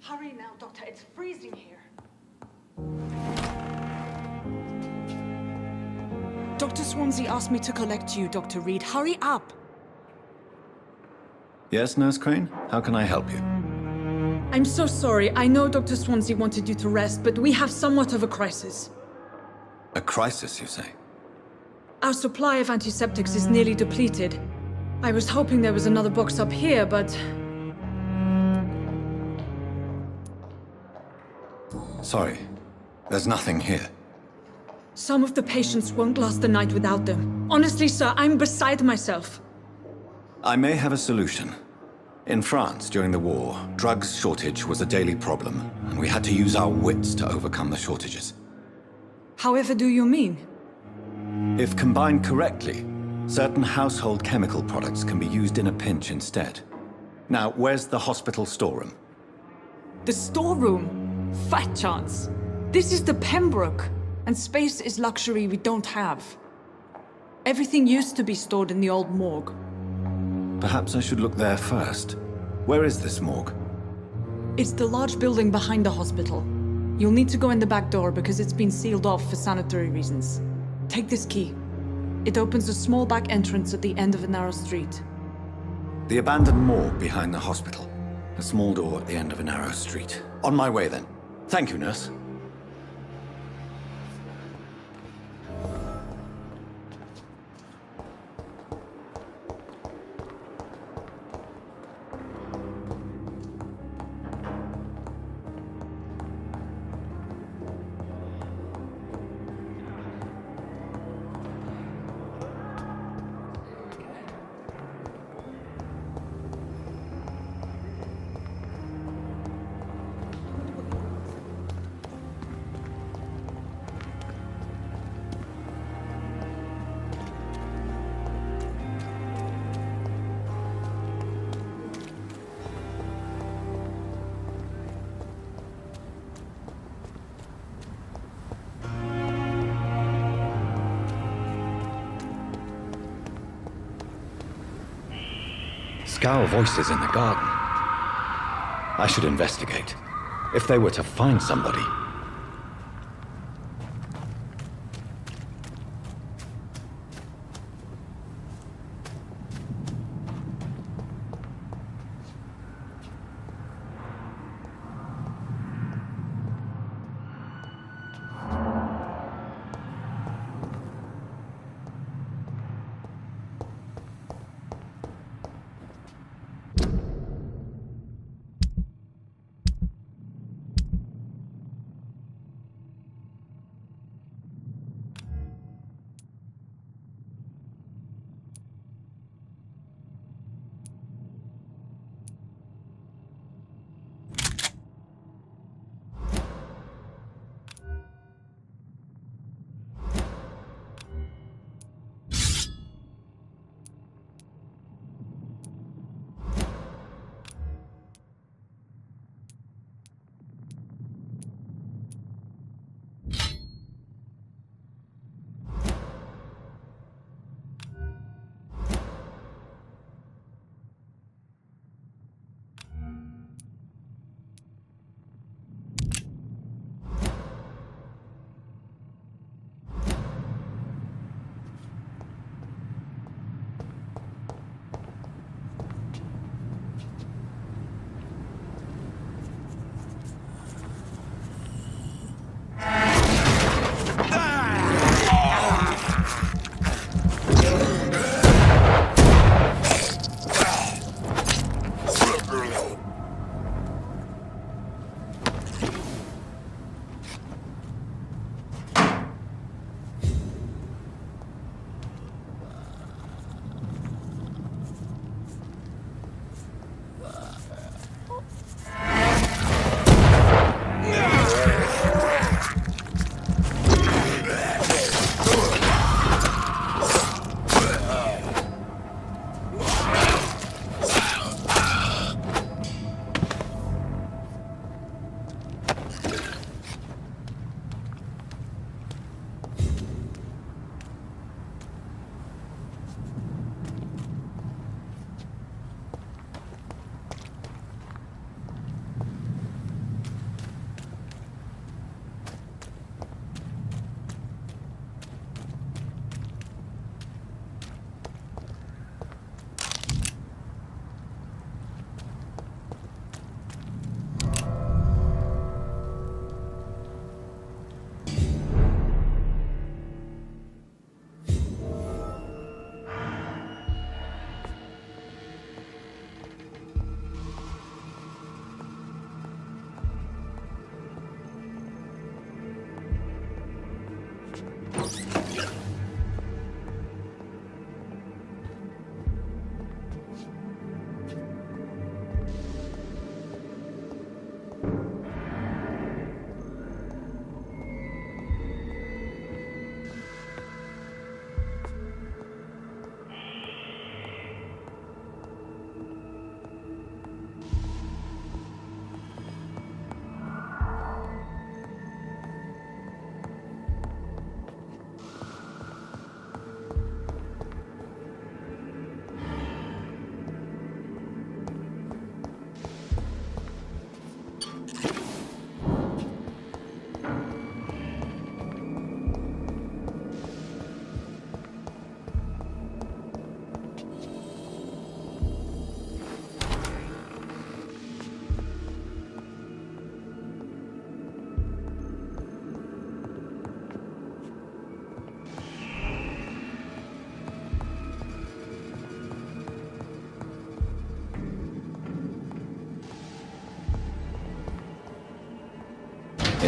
Hurry now, Doctor. It's freezing here. Dr. Swansea asked me to collect you, Dr. Reed. Hurry up! Yes, Nurse Crane? How can I help you? I'm so sorry. I know Dr. Swansea wanted you to rest, but we have somewhat of a crisis. A crisis, you say? Our supply of antiseptics is nearly depleted. I was hoping there was another box up here, but... Sorry. There's nothing here. Some of the patients won't last the night without them. Honestly, sir, I'm beside myself. I may have a solution. In France, during the war, drugs shortage was a daily problem, and we had to use our wits to overcome the shortages. However do you mean? If combined correctly, certain household chemical products can be used in a pinch instead. Now, where's the hospital storeroom? The storeroom? Fat chance. This is the Pembroke, and space is luxury we don't have. Everything used to be stored in the old morgue. Perhaps I should look there first. Where is this morgue? It's the large building behind the hospital. You'll need to go in the back door because it's been sealed off for sanitary reasons. Take this key. It opens a small back entrance at the end of a narrow street. The abandoned morgue behind the hospital. A small door at the end of a narrow street. On my way then. Thank you, nurse. Scowl voices in the garden. I should investigate. If they were to find somebody.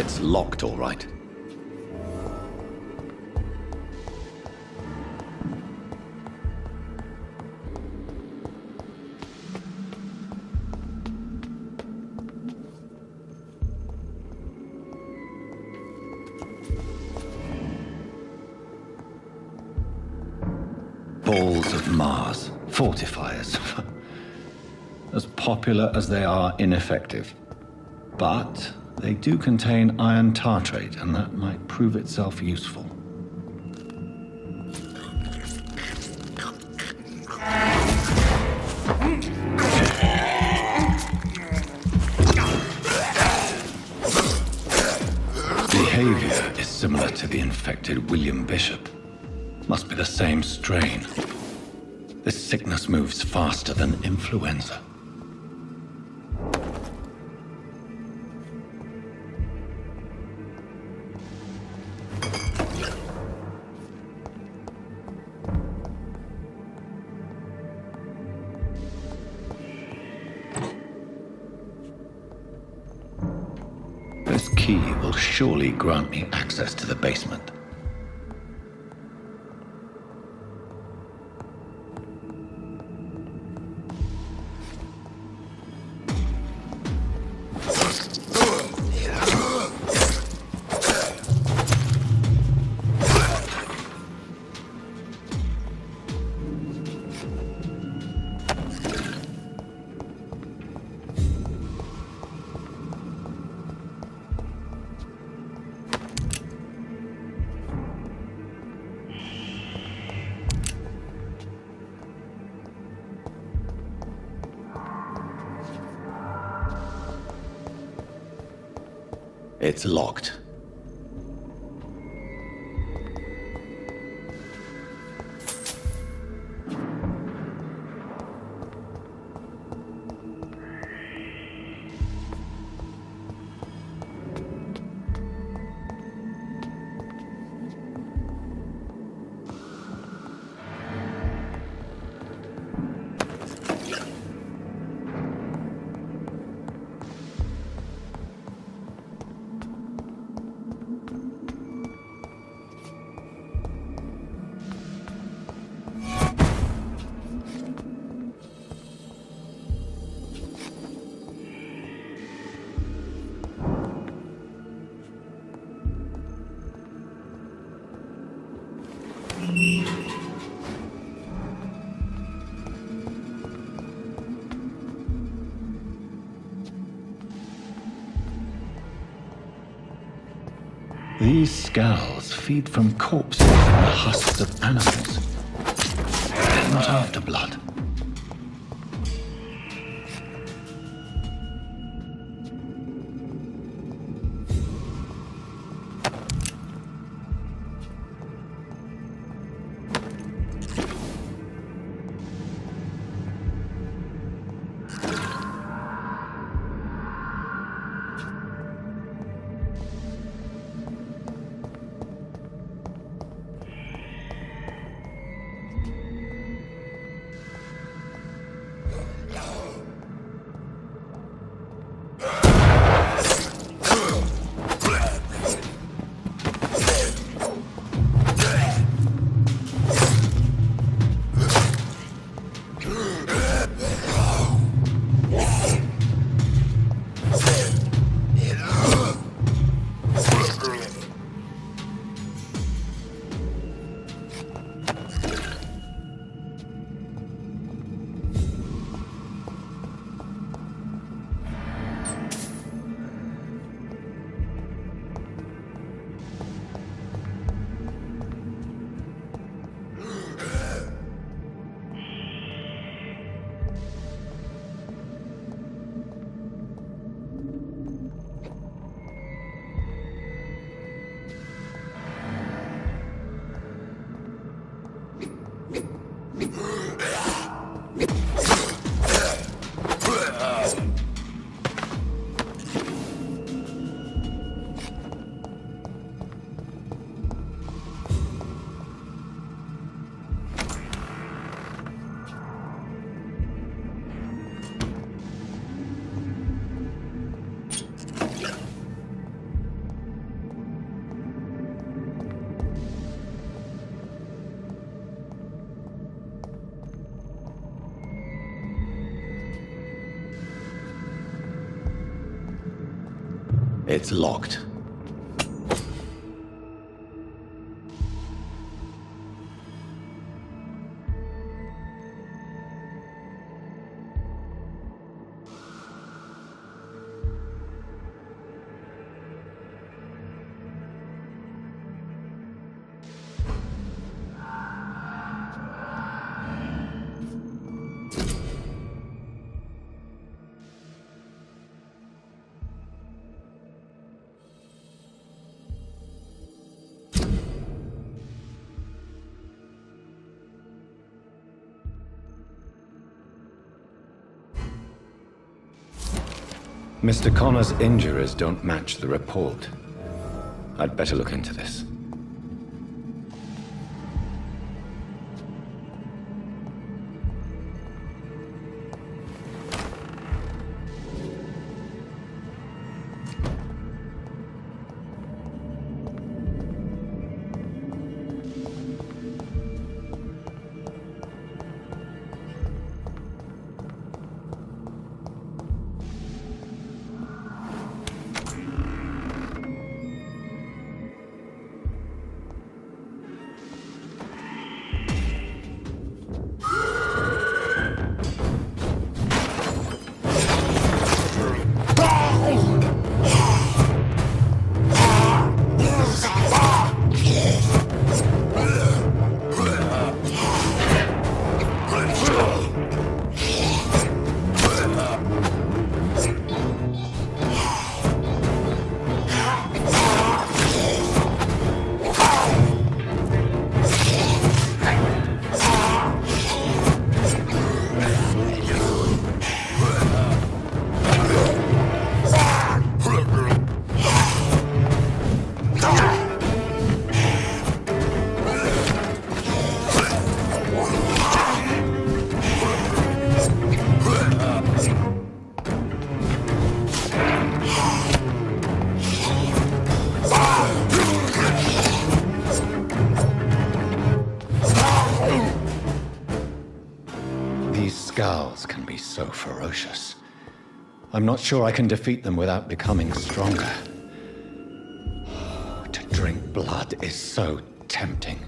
It's locked, all right. Balls of Mars. Fortifiers. As popular as they are ineffective. But they do contain iron tartrate, and that might prove itself useful. Behavior is similar to the infected William Bishop. Must be the same strain. This sickness moves faster than influenza. This key will surely grant me access to the basement. It's locked. These scowls feed from corpses and the husks of animals. They're not after blood. It's locked. Mr. Connor's injuries don't match the report. I'd better look into this. Scowls can be so ferocious. I'm not sure I can defeat them without becoming stronger. To drink blood is so tempting.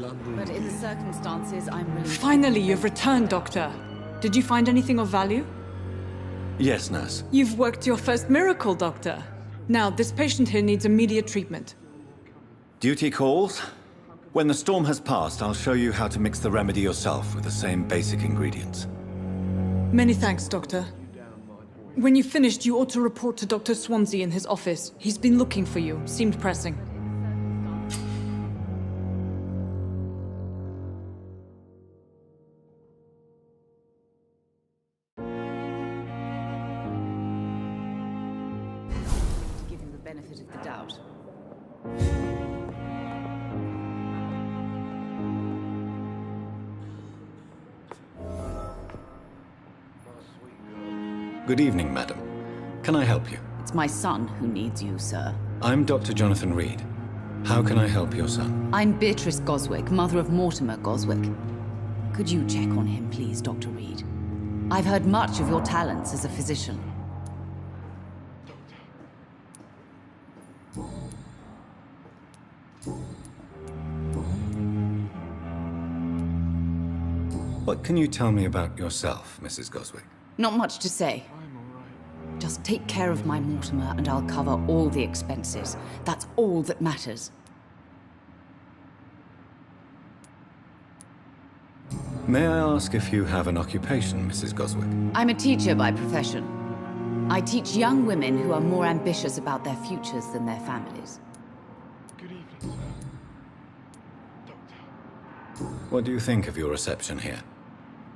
But in the circumstances, I'm willing to... Finally, you've returned, Doctor. Did you find anything of value? Yes, nurse. You've worked your first miracle, Doctor. Now, this patient here needs immediate treatment. Duty calls. When the storm has passed, I'll show you how to mix the remedy yourself with the same basic ingredients. Many thanks, Doctor. When you've finished, you ought to report to Dr. Swansea in his office. He's been looking for you. Seemed pressing. To give him the benefit of the doubt. Good evening, madam. Can I help you? It's my son who needs you, sir. I'm Dr. Jonathan Reed. How can I help your son? I'm Beatrice Goswick, mother of Mortimer Goswick. Could you check on him, please, Dr. Reed? I've heard much of your talents as a physician. What can you tell me about yourself, Mrs. Goswick? Not much to say. Just take care of my Mortimer and I'll cover all the expenses. That's all that matters. May I ask if you have an occupation, Mrs. Goswick? I'm a teacher by profession. I teach young women who are more ambitious about their futures than their families. Good evening, sir. Doctor. What do you think of your reception here?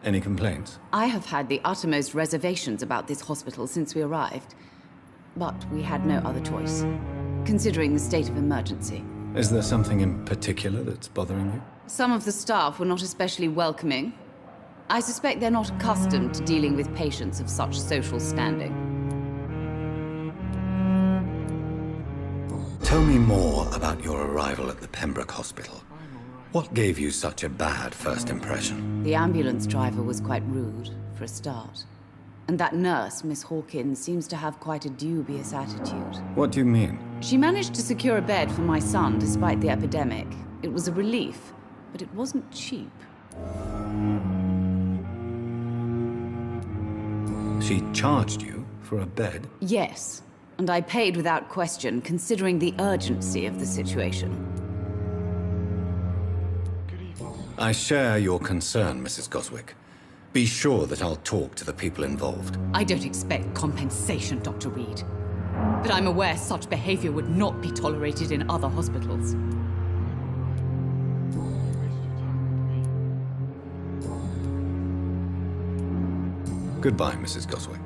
Any complaints? I have had the uttermost reservations about this hospital since we arrived. But we had no other choice, considering the state of emergency. Is there something in particular that's bothering you? Some of the staff were not especially welcoming. I suspect they're not accustomed to dealing with patients of such social standing. Tell me more about your arrival at the Pembroke Hospital. What gave you such a bad first impression? The ambulance driver was quite rude, for a start. And that nurse, Miss Hawkins, seems to have quite a dubious attitude. What do you mean? She managed to secure a bed for my son despite the epidemic. It was a relief, but it wasn't cheap. She charged you for a bed? Yes, and I paid without question, considering the urgency of the situation. I share your concern, Mrs. Goswick. Be sure that I'll talk to the people involved. I don't expect compensation, Dr. Reed. But I'm aware such behavior would not be tolerated in other hospitals. Goodbye, Mrs. Goswick.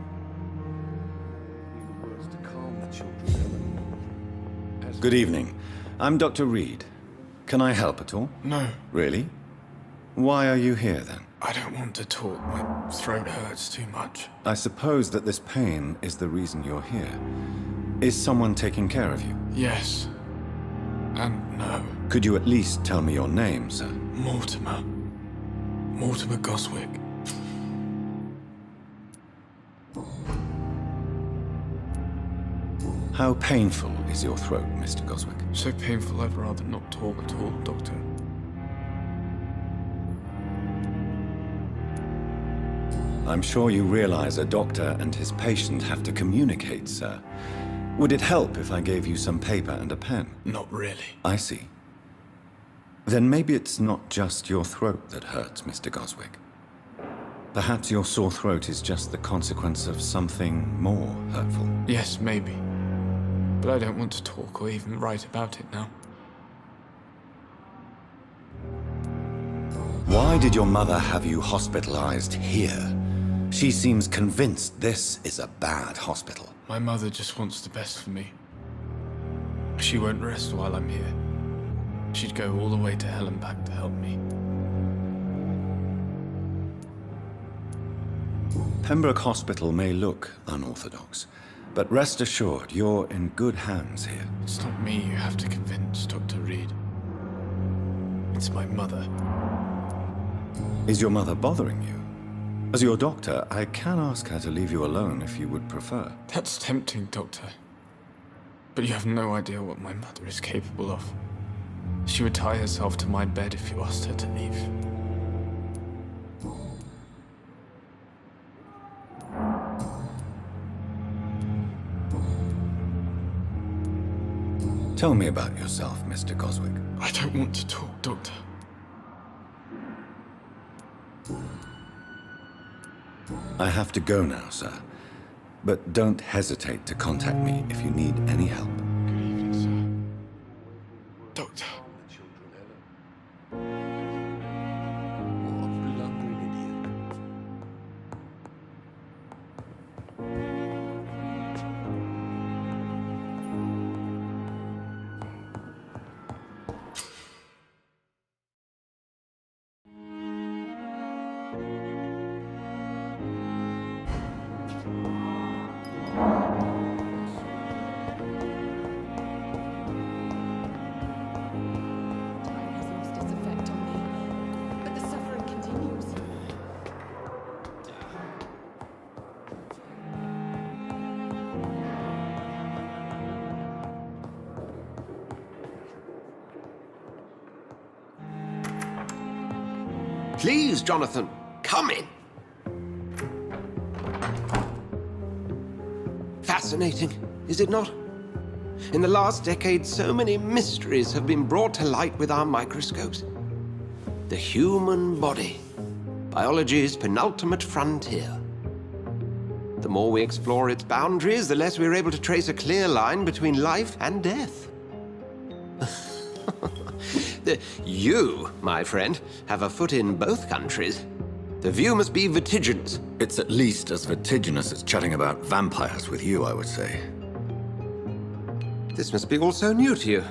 Good evening. I'm Dr. Reed. Can I help at all? No, Really? Why are you here, then? I don't want to talk. My throat hurts too much. I suppose that this pain is the reason you're here. Is someone taking care of you? Yes. And no. Could you at least tell me your name, sir? Mortimer. Mortimer Goswick. How painful is your throat, Mr. Goswick? So painful I'd rather not talk at all, Doctor. I'm sure you realize a doctor and his patient have to communicate, sir. Would it help if I gave you some paper and a pen? Not really. I see. Then maybe it's not just your throat that hurts, Mr. Goswick. Perhaps your sore throat is just the consequence of something more hurtful. Yes, maybe. But I don't want to talk or even write about it now. Why did your mother have you hospitalized here? She seems convinced this is a bad hospital. My mother just wants the best for me. She won't rest while I'm here. She'd go all the way to hell and back to help me. Pembroke Hospital may look unorthodox, but rest assured you're in good hands here. It's not me you have to convince, Dr. Reed. It's my mother. Is your mother bothering you? As your doctor, I can ask her to leave you alone if you would prefer. That's tempting, Doctor. But you have no idea what my mother is capable of. She would tie herself to my bed if you asked her to leave. Tell me about yourself, Mr. Goswick. I don't want to talk, Doctor. I have to go now, sir. But don't hesitate to contact me if you need any help. Good evening, sir. Doctor. Time has lost its effect on me, but the suffering continues. Please, Jonathan, come in. Fascinating, is it not? In the last decade, so many mysteries have been brought to light with our microscopes. The human body, biology's penultimate frontier. The more we explore its boundaries, the less we're able to trace a clear line between life and death. You, my friend, have a foot in both countries. The view must be vertiginous. It's at least as vertiginous as chatting about vampires with you, I would say. This must be all so new to you.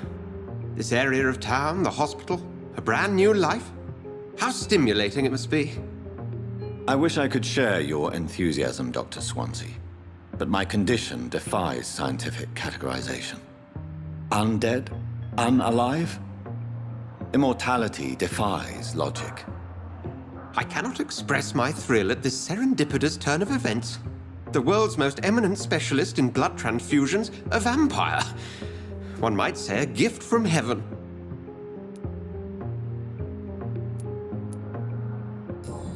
This area of town, the hospital, a brand new life. How stimulating it must be. I wish I could share your enthusiasm, Dr. Swansea, but my condition defies scientific categorization. Undead? Unalive? Immortality defies logic. I cannot express my thrill at this serendipitous turn of events. The world's most eminent specialist in blood transfusions, a vampire. One might say a gift from heaven.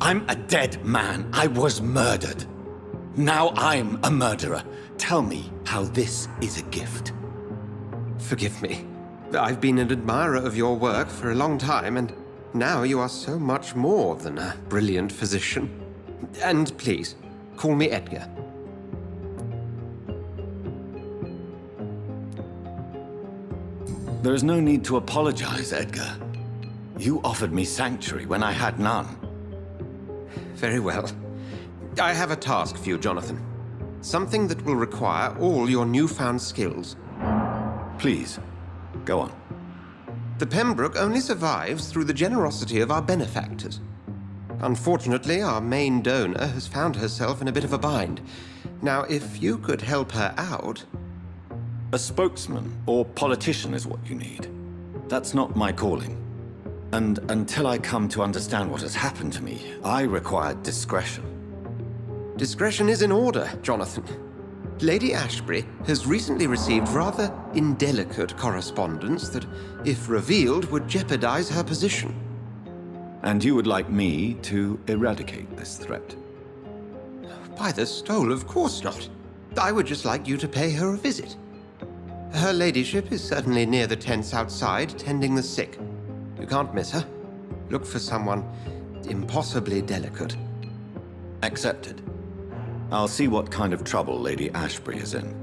I'm a dead man. I was murdered. Now I'm a murderer. Tell me how this is a gift. Forgive me. I've been an admirer of your work for a long time, and now you are so much more than a brilliant physician. And please, call me Edgar. There is no need to apologize, Edgar. You offered me sanctuary when I had none. Very well. I have a task for you, Jonathan. Something that will require all your newfound skills. Please, go on. The Pembroke only survives through the generosity of our benefactors. Unfortunately, our main donor has found herself in a bit of a bind. Now, if you could help her out... A spokesman or politician is what you need. That's not my calling. And until I come to understand what has happened to me, I require discretion. Discretion is in order, Jonathan. Lady Ashbury has recently received rather indelicate correspondence that, if revealed, would jeopardize her position. And you would like me to eradicate this threat? By the stole, of course not. I would just like you to pay her a visit. Her ladyship is certainly near the tents outside, tending the sick. You can't miss her. Look for someone impossibly delicate. Accepted. I'll see what kind of trouble Lady Ashbury is in.